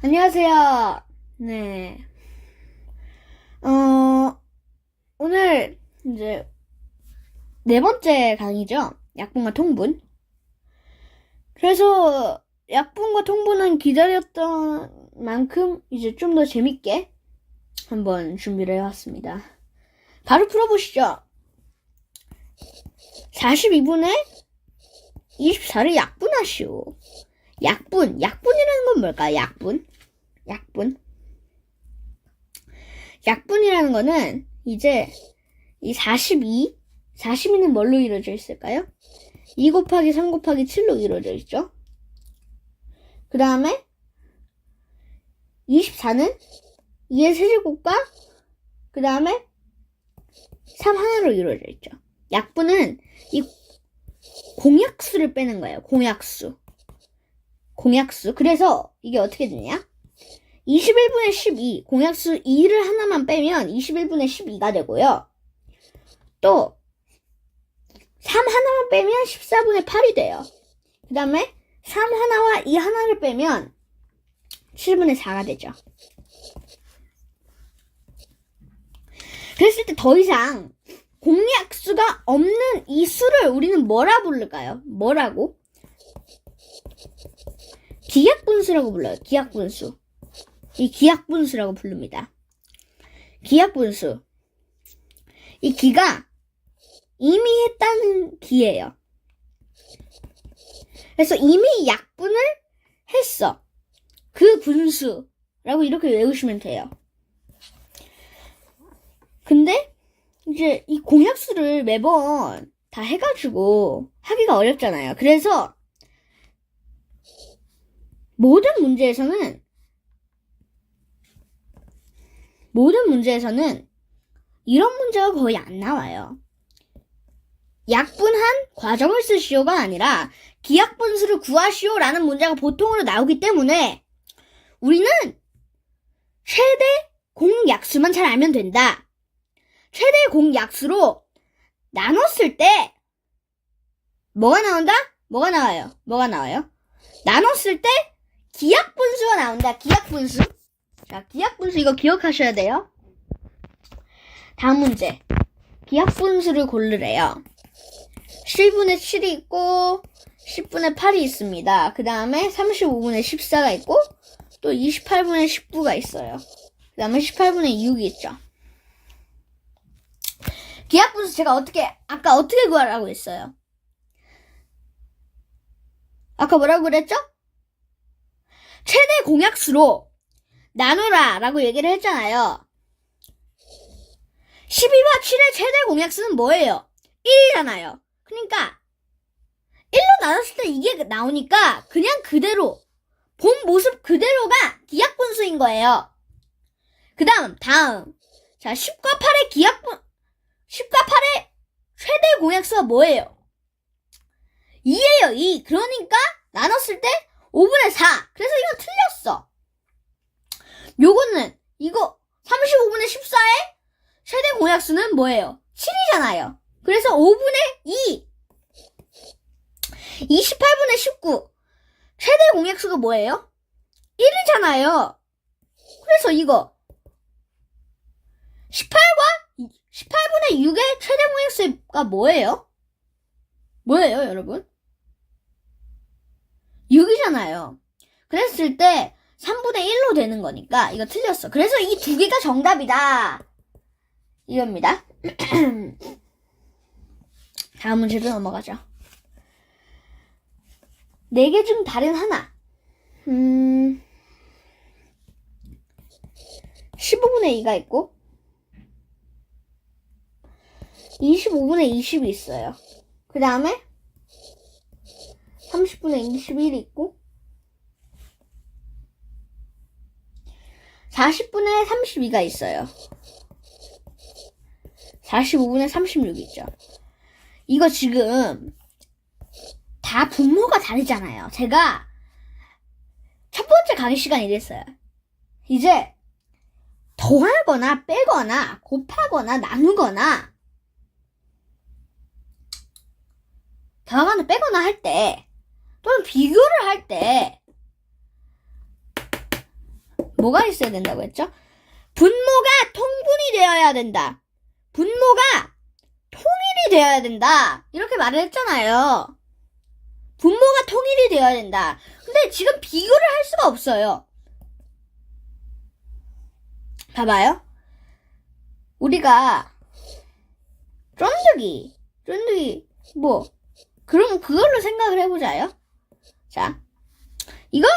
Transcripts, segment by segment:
안녕하세요. 네. 오늘 이제 네 번째 강의죠. 약분과 통분. 그래서 약분과 통분은 기다렸던 만큼 이제 좀 더 재밌게 한번 준비를 해왔습니다. 바로 풀어보시죠. 42분의 24를 약분하시오. 약분이라는 건 뭘까요? 약분이라는 거는 이제 이 42는 뭘로 이루어져 있을까요? 2 곱하기 3 곱하기 7로 이루어져 있죠. 그 다음에 24는 2의 세제곱과 그 다음에 3 하나로 이루어져 있죠. 약분은 이 공약수를 빼는 거예요. 공약수. 그래서 이게 어떻게 되냐? 21분의 12, 공약수 2를 하나만 빼면 21분의 12가 되고요. 또 3 하나만 빼면 14분의 8이 돼요. 그 다음에 3 하나와 2 하나를 빼면 7분의 4가 되죠. 그랬을 때 더 이상 공약수가 없는 이 수를 우리는 뭐라 부를까요? 뭐라고? 기약분수라고 불러요. 기약분수. 이 기약분수라고 부릅니다. 기약분수. 이 기가 이미 했다는 기예요. 그래서 이미 약분을 했어. 그 분수라고 이렇게 외우시면 돼요. 근데 이제 이 공약수를 매번 다 해가지고 하기가 어렵잖아요. 그래서 모든 문제에서는 이런 문제가 거의 안 나와요. 약분한 과정을 쓰시오가 아니라 기약분수를 구하시오라는 문제가 보통으로 나오기 때문에 우리는 최대 공약수만 잘 알면 된다. 최대 공약수로 나눴을 때 뭐가 나온다? 뭐가 나와요? 나눴을 때 기약분수가 나온다. 기약분수. 자, 기약분수 이거 기억하셔야 돼요. 다음 문제. 기약분수를 고르래요. 7분의 7이 있고 10분의 8이 있습니다. 그 다음에 35분의 14가 있고 또 28분의 19가 있어요. 그 다음에 18분의 6이 있죠. 기약분수 제가 아까 어떻게 구하라고 했어요? 아까 뭐라고 그랬죠? 최대 공약수로 나누라 라고 얘기를 했잖아요. 12와 7의 최대 공약수는 뭐예요? 1이잖아요. 그러니까 1로 나눴을 때 이게 나오니까 그냥 그대로 본 모습 그대로가 기약분수인 거예요. 다음 자 10과 8의 최대 공약수가 뭐예요? 2예요. 2. 그러니까 나눴을 때 5분의 4. 그래서 이건 틀렸어. 요거는 이거 35분의 14의 최대 공약수는 뭐예요? 7이잖아요. 그래서 5분의 2. 28분의 19. 최대 공약수가 뭐예요? 1이잖아요. 그래서 이거 18분의 6의 최대 공약수가 뭐예요? 여러분? 6이잖아요. 그랬을 때 3분의 1로 되는 거니까 이거 틀렸어. 그래서 이 두 개가 정답이다. 이겁니다. 다음 문제로 넘어가죠. 4개 중 다른 하나. 15분의 2가 있고 25분의 20이 있어요. 그 다음에 30분의 21이 있고 40분의 32가 있어요. 45분의 36이 있죠. 이거 지금 다 분모가 다르잖아요. 제가 첫 번째 강의 시간에 이랬어요. 이제 더하거나 빼거나 곱하거나 나누거나 더하거나 빼거나 할 때 또는 비교를 할 때 뭐가 있어야 된다고 했죠? 분모가 통분이 되어야 된다. 분모가 통일이 되어야 된다. 이렇게 말을 했잖아요. 분모가 통일이 되어야 된다. 근데 지금 비교를 할 수가 없어요. 봐봐요. 우리가 쫀득이 그럼 그걸로 생각을 해보자요. 자, 이걸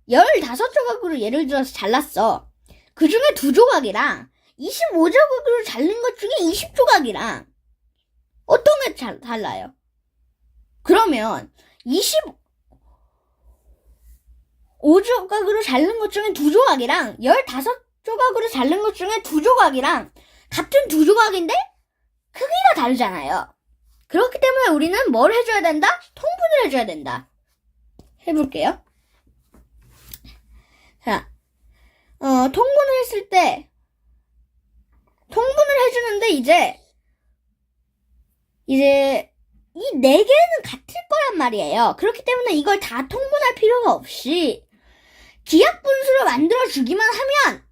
15조각으로 예를 들어서 잘랐어. 그 중에 2조각이랑 25조각으로 잘린 것 중에 20조각이랑 어떤 게 달라요? 그러면 25조각으로 자른 것 중에 2조각이랑 15조각으로 자른 것 중에 2조각이랑 같은 2조각인데 크기가 다르잖아요. 그렇기 때문에 우리는 뭘 해줘야 된다? 통분을 해줘야 된다. 해볼게요. 자, 통분을 했을 때 통분을 해주는데 이제 이 4개는 같을 거란 말이에요. 그렇기 때문에 이걸 다 통분할 필요가 없이 기하분수로 만들어주기만 하면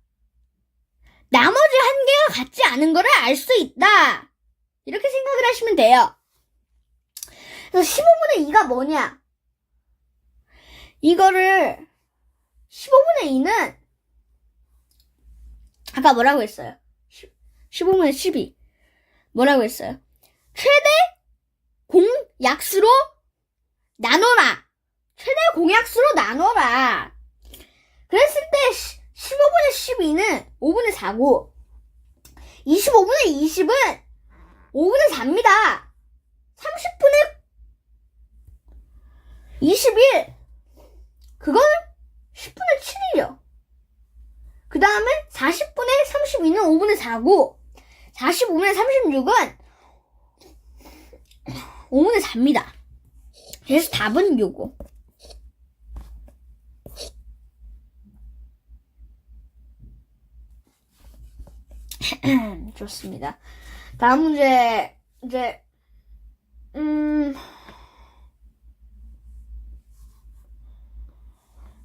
나머지 1개가 같지 않은 거를 알 수 있다. 이렇게 생각을 하시면 돼요. 그래서 15분의 2가 뭐냐? 이거를 15분의 2는 아까 뭐라고 했어요? 15분의 12 뭐라고 했어요? 최대 공약수로 나눠라. 최대 공약수로 나눠라. 그랬을 때 15분의 12는 5분의 4고 25분의 20은 5분의 4입니다. 30분의 21 그건 10분의 7이죠. 그 다음에 40분의 32는 5분의 4고 45분의 36은 5분의 4입니다. 그래서 답은 요거. 좋습니다. 다음 문제 이제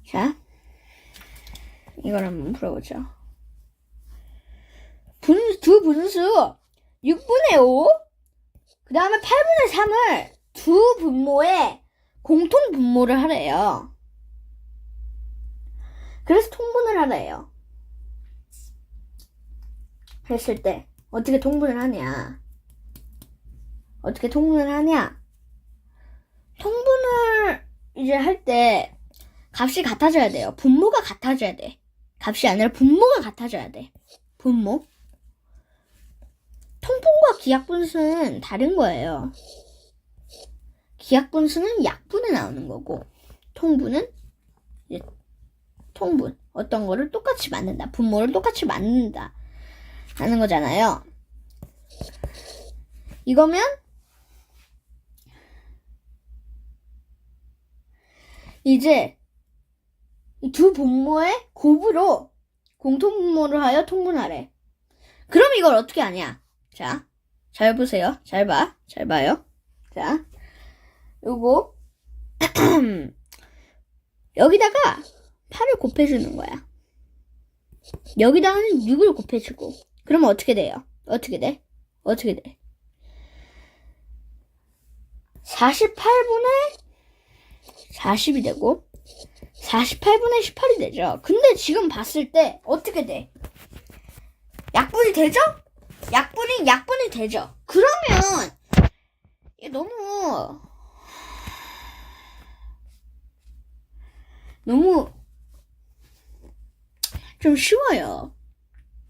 자 이걸 한번 풀어보죠. 두 분수 6분의 5 그 다음에 8분의 3을 두 분모의 공통 분모를 하래요. 그래서 통분을 하래요. 했을 때 어떻게 통분을 하냐? 통분을 이제 할 때 값이 같아져야 돼요. 분모가 같아져야 돼. 값이 아니라 분모가 같아져야 돼. 분모. 통분과 기하분수는 다른 거예요. 기하분수는 약분에 나오는 거고 통분은 이제 통분. 어떤 거를 똑같이 만든다. 분모를 똑같이 만든다. 하는 거잖아요. 이거면 이제 이 두 분모의 곱으로 공통 분모를 하여 통분하래. 그럼 이걸 어떻게 하냐? 자, 잘 보세요. 잘 봐요. 자, 요거 여기다가 8을 곱해주는 거야. 여기다가는 6을 곱해주고. 그러면 어떻게 돼요? 어떻게 돼? 48분의 40이 되고 48분의 18이 되죠. 근데 지금 봤을 때 어떻게 돼? 약분이 되죠? 약분이 되죠. 그러면 이게 너무 좀 쉬워요.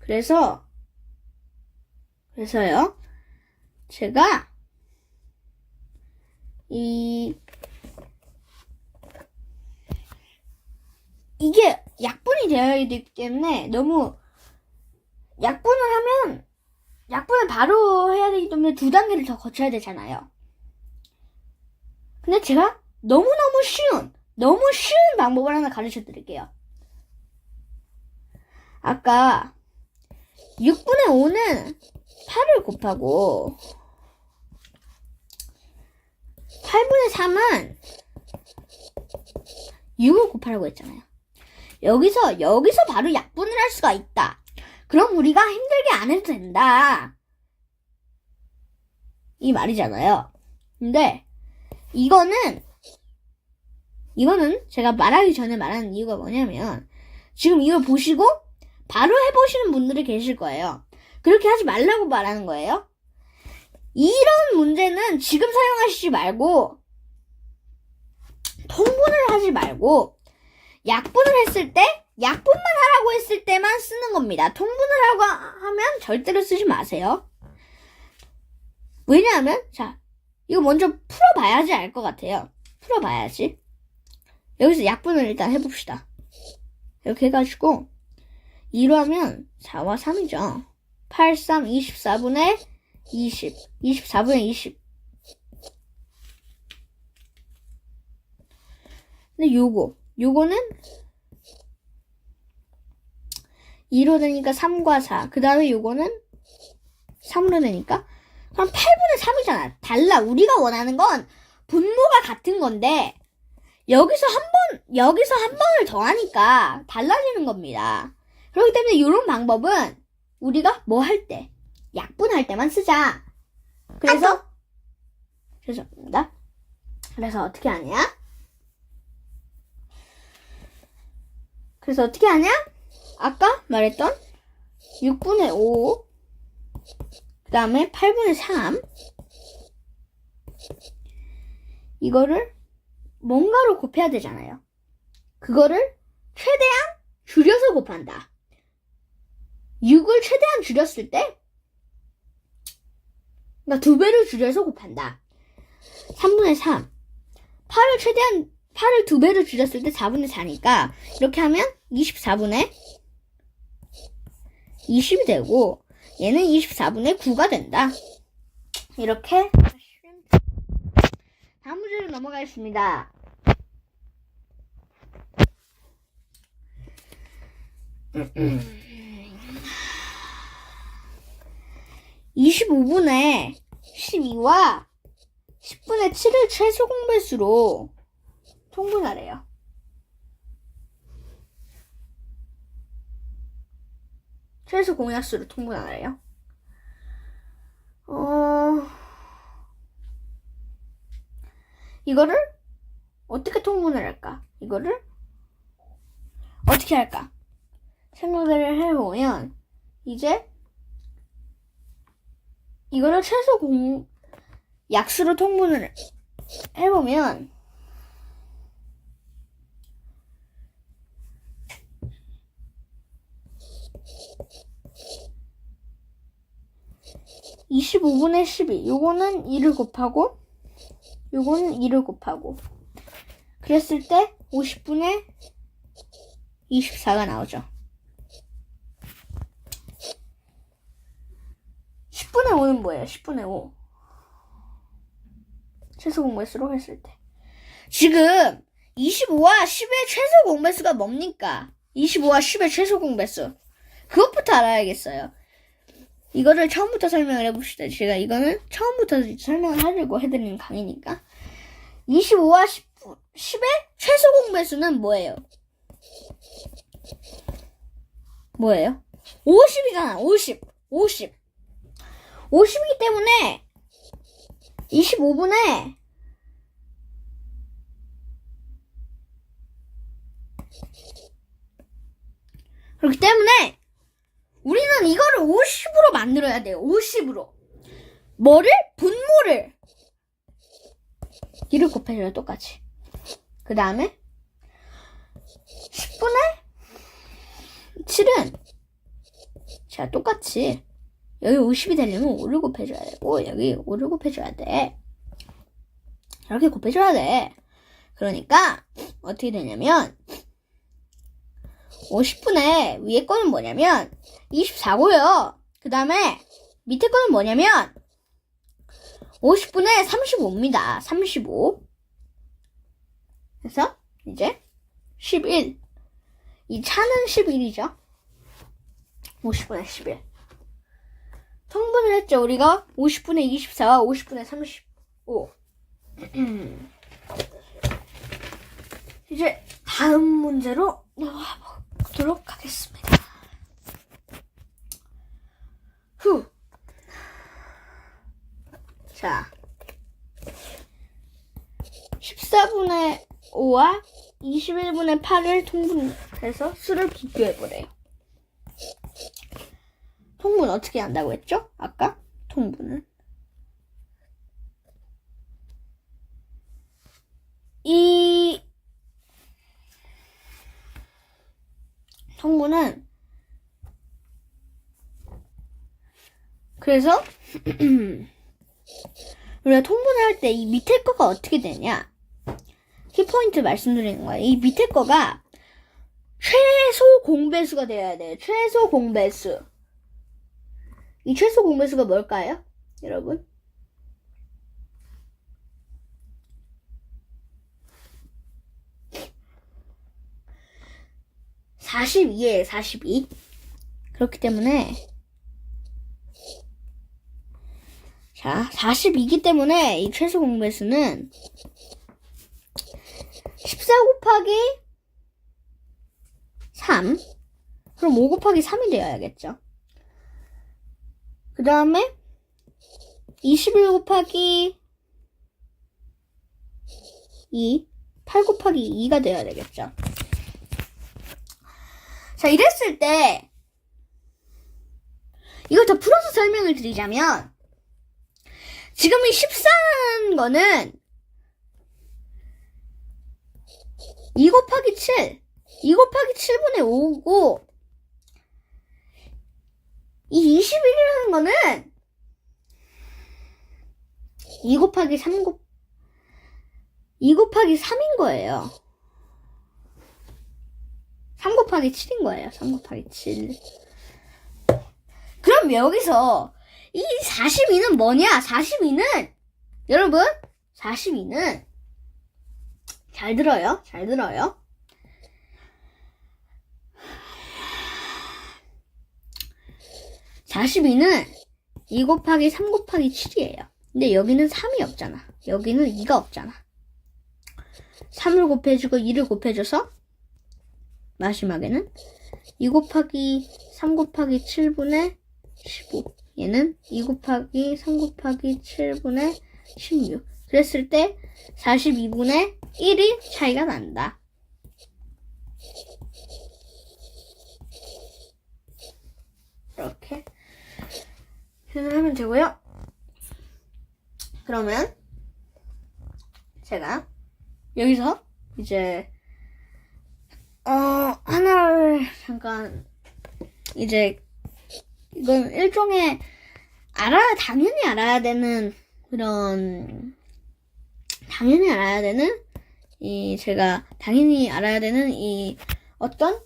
그래서요. 제가 이게 약분이 되어야 되기 때문에 너무 약분을 바로 해야 되기 때문에 2단계를 더 거쳐야 되잖아요. 근데 제가 너무너무 쉬운 방법을 하나 가르쳐 드릴게요. 아까 6분의 5는 8을 곱하고 8분의 3은 6을 곱하라고 했잖아요. 여기서 바로 약분을 할 수가 있다. 그럼 우리가 힘들게 안 해도 된다. 이 말이잖아요. 근데 이거는 제가 말하기 전에 말하는 이유가 뭐냐면 지금 이걸 보시고 바로 해보시는 분들이 계실 거예요. 그렇게 하지 말라고 말하는 거예요. 이런 문제는 지금 사용하시지 말고 통분을 하지 말고 약분을 했을 때 약분만 하라고 했을 때만 쓰는 겁니다. 통분을 하고 하면 절대로 쓰지 마세요. 왜냐하면 자 이거 먼저 풀어봐야지 알 것 같아요. 풀어봐야지. 여기서 약분을 일단 해봅시다. 이렇게 해가지고 2로 하면 4와 3이죠. 8, 3, 24분의 20. 24분의 20. 근데 요거는 2로 되니까 3과 4. 그 다음에 요거는 3으로 되니까 그럼 8분의 3이잖아. 달라. 우리가 원하는 건 분모가 같은 건데 여기서 한 번을 더하니까 달라지는 겁니다. 그렇기 때문에 이런 방법은 우리가 뭐 할 때, 약분할 때만 쓰자. 그래서 죄송합니다. 그래서 어떻게 하냐? 아까 말했던 6분의 5, 그 다음에 8분의 3, 이거를 뭔가로 곱해야 되잖아요. 그거를 최대한 줄여서 곱한다. 6을 최대한 줄였을 때, 그러니까 2배를 줄여서 곱한다. 3분의 3. 8을 2배를 줄였을 때 4분의 4니까, 이렇게 하면 24분의 20이 되고, 얘는 24분의 9가 된다. 이렇게 다음 문제로 넘어가겠습니다. 25분의 12와 10분의 7을 최소 공배수로 통분하래요. 최소 공약수로 통분하래요. 이거를 어떻게 통분을 할까? 이거를 어떻게 할까? 생각을 해보면 이제 이거를 최소 약수로 통분을 해보면 25분의 12 요거는 2를 곱하고 요거는 2를 곱하고 그랬을 때 50분의 24가 나오죠. 10분의 5는 뭐예요? 10분의 5 최소 공배수로 했을 때 지금 25와 10의 최소 공배수가 뭡니까? 25와 10의 최소 공배수 그것부터 알아야겠어요. 이거를 처음부터 설명을 해봅시다. 제가 이거는 처음부터 설명을 하려고 해드리는 강의니까 25와 10의 최소 공배수는 뭐예요? 50이잖아. 50이기 때문에 25분에 그렇기 때문에 우리는 이거를 50으로 만들어야 돼요. 50으로. 분모를 2를 곱해줘요. 똑같이. 그 다음에 10분의 7은 자 똑같이 여기 50이 되려면 5를 곱해줘야 되고 여기 5를 곱해줘야 돼. 이렇게 곱해줘야 돼. 그러니까 어떻게 되냐면 50분의 위에 거는 뭐냐면 24고요. 그 다음에 밑에 거는 뭐냐면 50분의 35입니다. 35. 그래서 이제 11. 이 차는 11이죠. 50분의 11. 통분을 했죠. 우리가 50분의 24와 50분의 35. 이제 다음 문제로 넘어가 보겠습니다. 해보도록 하겠습니다. 자, 14분의 5와 21분의 8을 통분해서 수를 비교해보래요. 통분 어떻게 한다고 했죠? 아까 통분은 이 통분은 그래서 우리가 통분을 할 때 이 밑에 거가 어떻게 되냐? 키포인트 말씀드리는 거예요. 이 밑에 거가 최소 공배수가 되어야 돼요. 최소 공배수. 이 최소 공배수가 뭘까요? 여러분? (42)예요. 42. 그렇기 때문에 자, 42이기 때문에 이 최소 공배수는 14 곱하기 3. 그럼 5 곱하기 3이 되어야겠죠. 그 다음에 21 곱하기 2. 8 곱하기 2가 되어야 되겠죠. 자, 이랬을 때 이걸 더 풀어서 설명을 드리자면 지금 이 14라는 거는 2 곱하기 7, 2 곱하기 7분의 5고 이 21이라는 거는 2 곱하기 3인 거예요. 3 곱하기 7인 거예요. 3 곱하기 7. 그럼 여기서 이 42는 뭐냐? 42는 여러분 42는 잘 들어요. 잘 들어요. 42는 2 곱하기 3 곱하기 7이에요. 근데 여기는 3이 없잖아. 여기는 2가 없잖아. 3을 곱해주고 2를 곱해줘서 마지막에는 2 곱하기 3 곱하기 7분의 15. 얘는 2 곱하기 3 곱하기 7분의 16. 그랬을 때 42분의 1이 차이가 난다. 이렇게 표현하면 되고요. 그러면 제가 여기서 이제 하나를 잠깐 이제 이건 일종의 당연히 알아야 되는 제가 당연히 알아야 되는 이 어떤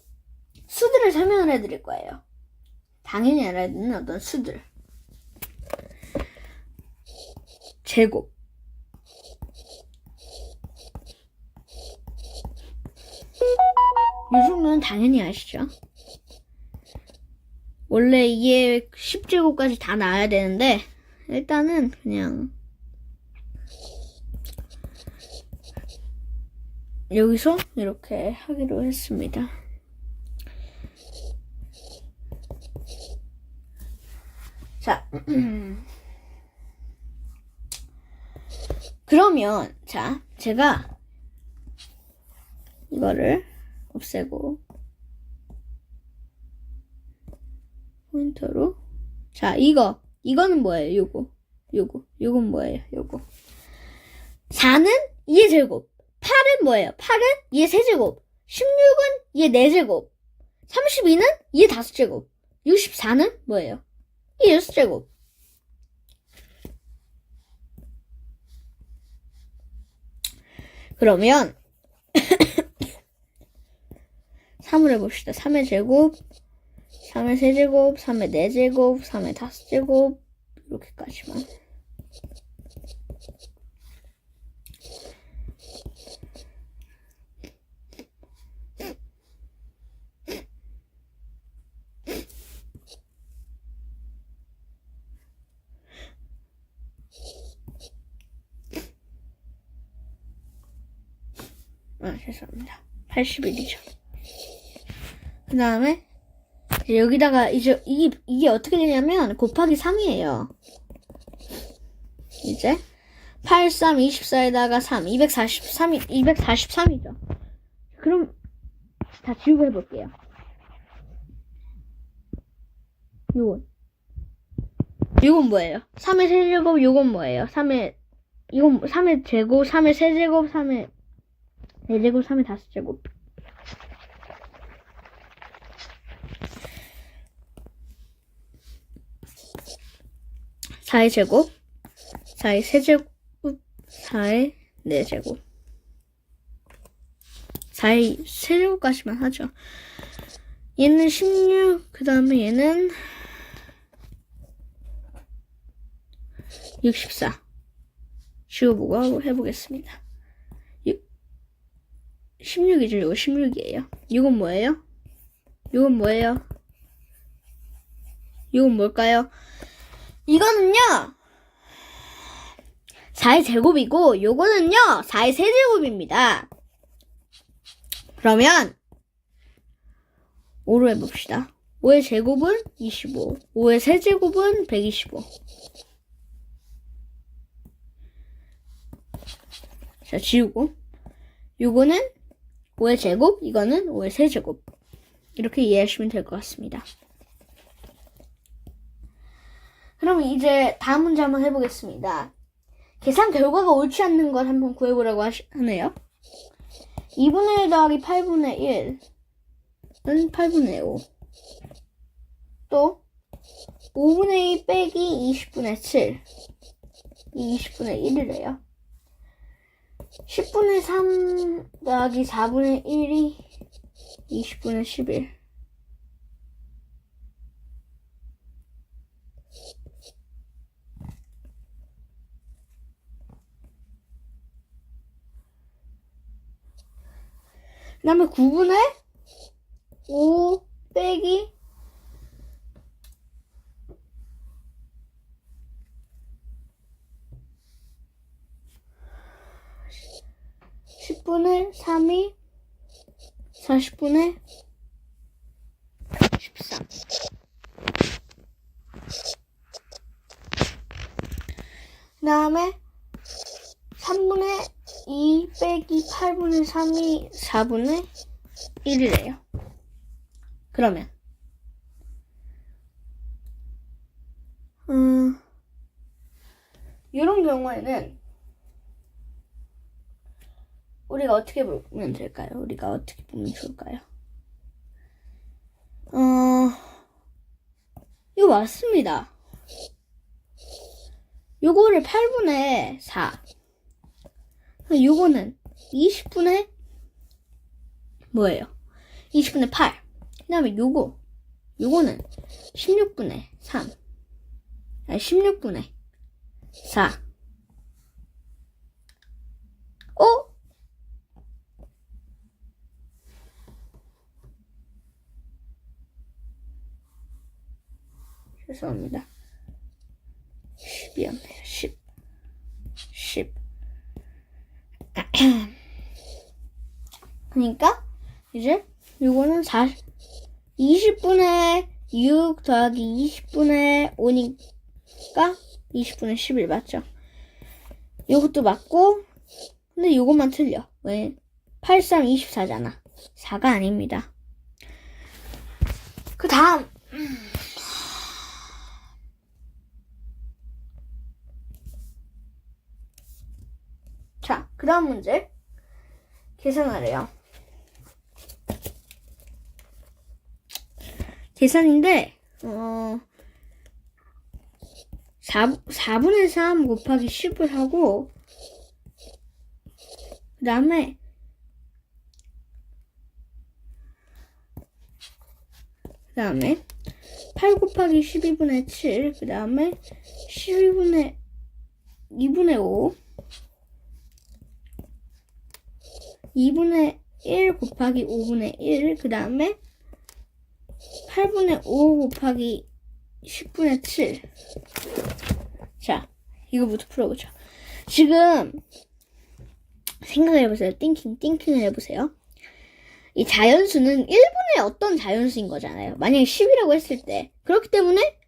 수들을 설명을 해드릴 거예요. 당연히 알아야 되는 어떤 수들. 제곱. 이 정도는 당연히 아시죠? 원래 이게 10제곱까지 다 나와야 되는데 일단은 그냥 여기서 이렇게 하기로 했습니다. 자, 그러면 자, 제가 이거를 없애고 포인터로 자, 이거는 뭐예요? 요건 뭐예요? 요거 4는 2의 제곱, 8은 뭐예요? 8은 2의 세제곱, 16은 2의 4제곱, 32는 2의 5제곱, 64는 뭐예요? 2의 6제곱. 그러면 3을 해봅시다. 3의 제곱, 3의 세제곱, 3의 4제곱, 3의 5제곱 이렇게까지만. 죄송합니다. 81이죠. 그 다음에 여기다가 이제 이게 어떻게 되냐면 곱하기 3이에요. 이제 8, 3, 24에다가 3, 243이죠. 그럼 다 지우고 해볼게요. 요건 뭐예요? 3의 세제곱, 요건 뭐예요? 3의 제곱, 3의 세제곱, 3의 4제곱, 3의 5제곱. (4의) 제곱, 4의 세제곱, 4의 4제곱. 4의 세제곱까지만 하죠. 얘는 16, 그 다음에 얘는 64. 지워보고 해보겠습니다. 16이죠. 이거 16이에요. 이건 뭐예요? 이건 뭐예요? 이건 뭘까요? 이거는요 4의 제곱이고 요거는요 4의 세제곱입니다. 그러면 5로 해봅시다. 5의 제곱은 25, 5의 세제곱은 125. 자, 지우고 요거는 5의 제곱, 이거는 5의 세제곱. 이렇게 이해하시면 될 것 같습니다. 그럼 이제 다음 문제 한번 해보겠습니다. 계산 결과가 옳지 않는 것 한번 구해보라고 하네요. 2분의 1 더하기 8분의 1은 8분의 5. 또 5분의 2 빼기 20분의 7. 이 20분의 1이래요. 10분의 3 더하기 4분의 1이 20분의 11. 그 다음에 9분의 5 빼기 10분의 3이 40분의 13. 그 다음에 3분의 2 빼기 8분의 3이 4분의 1이래요. 그러면 이런 경우에는 우리가 어떻게 보면 될까요? 우리가 어떻게 보면 좋을까요? 이거 맞습니다. 요거를 8분의 4. 요거는 20분의 뭐예요? 20분의 8. 그 다음에 요거는 16분의 3. 아니, 16분의 4. 죄송합니다. 10이었네요. 10. 그러니까 이제 요거는 20분의 6 더하기 20분의 5니까 20분의 11 맞죠? 요것도 맞고, 근데 요것만 틀려. 왜? 8, 3, 24잖아. 4가 아닙니다. 그 다음 자, 그 다음 문제 계산하래요. 계산인데 4분의 3 곱하기 10을 하고 그 다음에 그 다음에 8 곱하기 12분의 7, 그 다음에 12분의 2분의 5, 2분의 1 곱하기 5분의 1, 그 다음에 8분의 5 곱하기 10분의 7. 자, 이거부터 풀어보죠. 지금 생각해보세요. 띵킹을 해보세요. 이 자연수는 1분의 어떤 자연수인 거잖아요. 만약에 10이라고 했을 때. 그렇기 때문에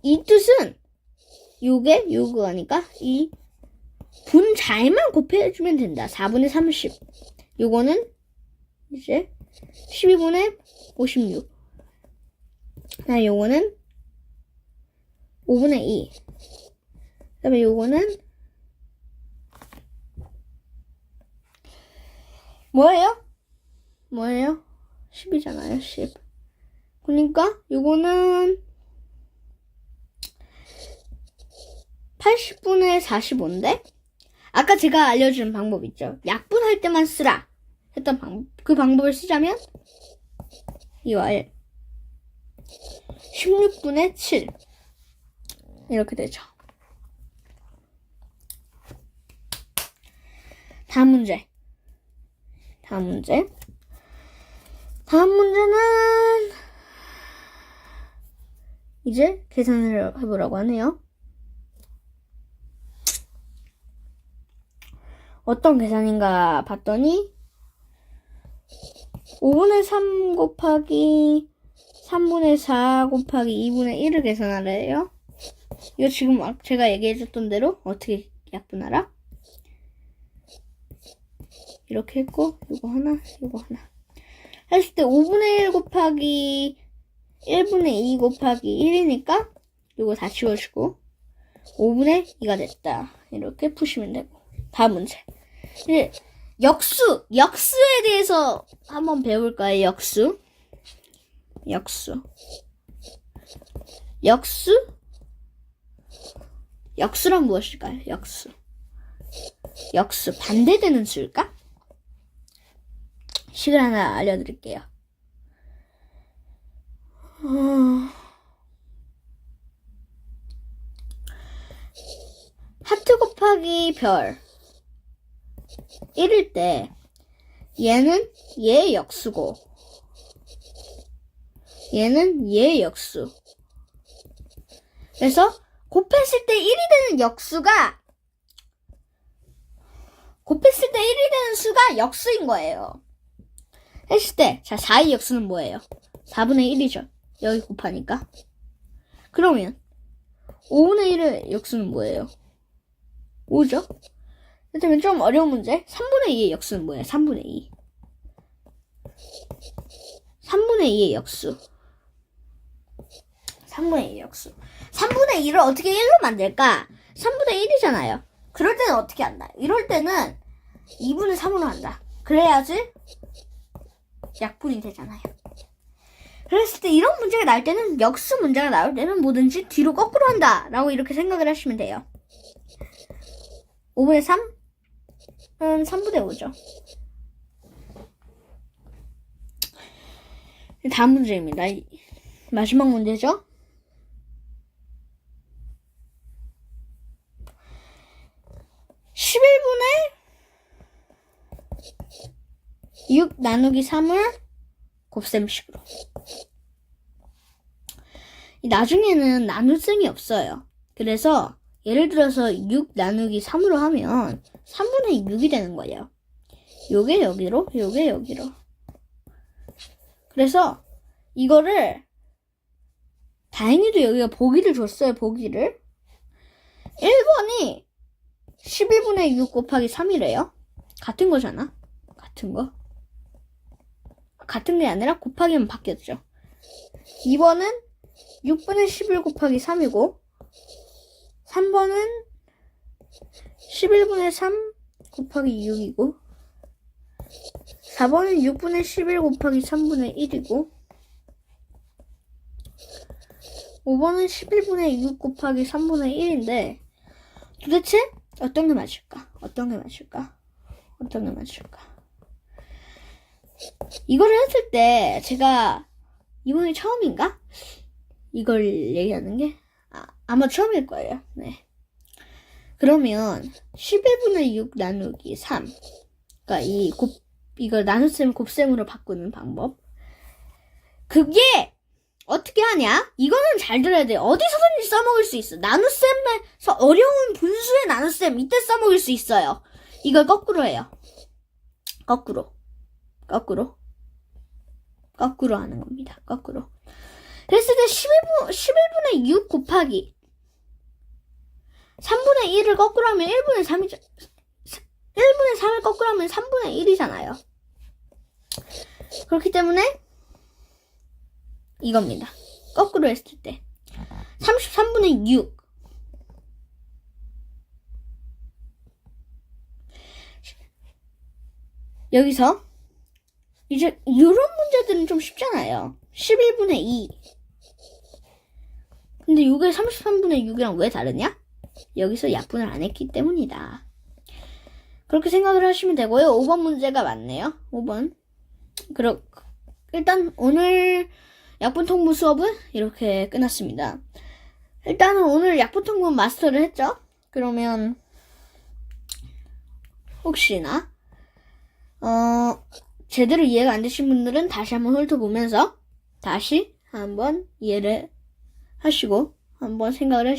이 뜻은 요거니까 이 분자에만 곱해주면 된다. 4분의 30. 요거는 이제 12분의 56. 요거는 5분의 2. 그 다음에 요거는 뭐예요? 10이잖아요. 10. 그러니까 요거는 80분의 45인데 아까 제가 알려준 방법 있죠. 약분할 때만 쓰라 했던 방법. 그 방법을 쓰자면 이와 16분의 7 이렇게 되죠. 다음 문제는 이제 계산을 해보라고 하네요. 어떤 계산인가 봤더니 5분의 3 곱하기 3분의 4 곱하기 2분의 1을 계산하래요. 이거 지금 제가 얘기해줬던 대로 어떻게 약분하라? 이렇게 했고 이거 하나 했을 때 5분의 1 곱하기 1분의 2 곱하기 1이니까 이거 다 지워주고 5분의 2가 됐다. 이렇게 푸시면 되고. 다음 문제. 이제 역수에 대해서 한번 배울까요? 역수란 무엇일까요? 역수 반대되는 수일까? 식을 하나 알려드릴게요. 하트 곱하기 별 1일 때 얘는 얘의 역수고 얘는 얘의 역수. 그래서 곱했을 때 1이 되는 수가 역수인 거예요. 했을 때, 자, 4의 역수는 뭐예요? 4분의 1이죠. 여기 곱하니까. 그러면 5분의 1의 역수는 뭐예요? 5죠? 그렇다면 좀 어려운 문제. 3분의 2의 역수는 뭐예요? 3분의 2. 3분의 2의 역수. 3분의 2를 어떻게 1로 만들까? 3분의 1이잖아요. 그럴 때는 어떻게 한다? 이럴 때는 2분의 3으로 한다. 그래야지 약분이 되잖아요. 그랬을 때 이런 문제가 나올 때는 역수 문제가 나올 때는 뭐든지 뒤로 거꾸로 한다 라고 이렇게 생각을 하시면 돼요. 5분의 3은 3분의 5죠. 다음 문제입니다. 마지막 문제죠. 11분의 6 나누기 3을 곱셈식으로. 나중에는 나눗셈이 없어요. 그래서 예를 들어서 6 나누기 3으로 하면 3분의 6이 되는 거예요. 요게 여기로, 요게 여기로. 그래서 이거를 다행히도 여기가 보기를 줬어요. 보기를. 1번이 11분의 6 곱하기 3이래요. 같은 거잖아. 같은 게 아니라 곱하기만 바뀌었죠. 2번은 6분의 11 곱하기 3이고 3번은 11분의 3 곱하기 6이고 4번은 6분의 11 곱하기 3분의 1이고 5번은 11분의 6 곱하기 3분의 1인데 도대체 어떤 게 맞을까? 이거를 했을 때 제가 이번이 처음인가? 이걸 얘기하는 게 아마 처음일 거예요. 네. 그러면 11분의 6 나누기 3 그러니까 이걸 나눗셈 곱셈으로 바꾸는 방법. 그게 어떻게 하냐? 이거는 잘 들어야 돼. 어디서든지 써먹을 수 있어. 나눗셈에서 어려운 분수의 나눗셈 이때 써먹을 수 있어요. 이걸 거꾸로 해요. 거꾸로. 거꾸로 하는 겁니다. 거꾸로. 그랬을 때 11분의 6 곱하기 3분의 1을 거꾸로 하면 1분의 3이죠. 1분의 3을 거꾸로 하면 3분의 1이잖아요. 그렇기 때문에 이겁니다. 거꾸로 했을 때 33분의 6 여기서 이제 이런 문제들은 좀 쉽잖아요. 11분의 2 근데 이게 33분의 6이랑 왜 다르냐? 여기서 약분을 안 했기 때문이다. 그렇게 생각을 하시면 되고요. 5번 문제가 맞네요. 5번. 일단 오늘 약분통분 수업은 이렇게 끝났습니다. 일단은 오늘 약분통분 마스터를 했죠. 그러면 혹시나 제대로 이해가 안 되신 분들은 다시 한번 훑어보면서 다시 한번 이해를 하시고 한번 생각을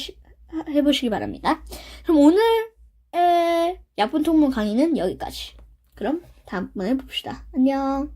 해보시기 바랍니다. 그럼 오늘의 약분통분 강의는 여기까지. 그럼 다음번에 봅시다. 안녕.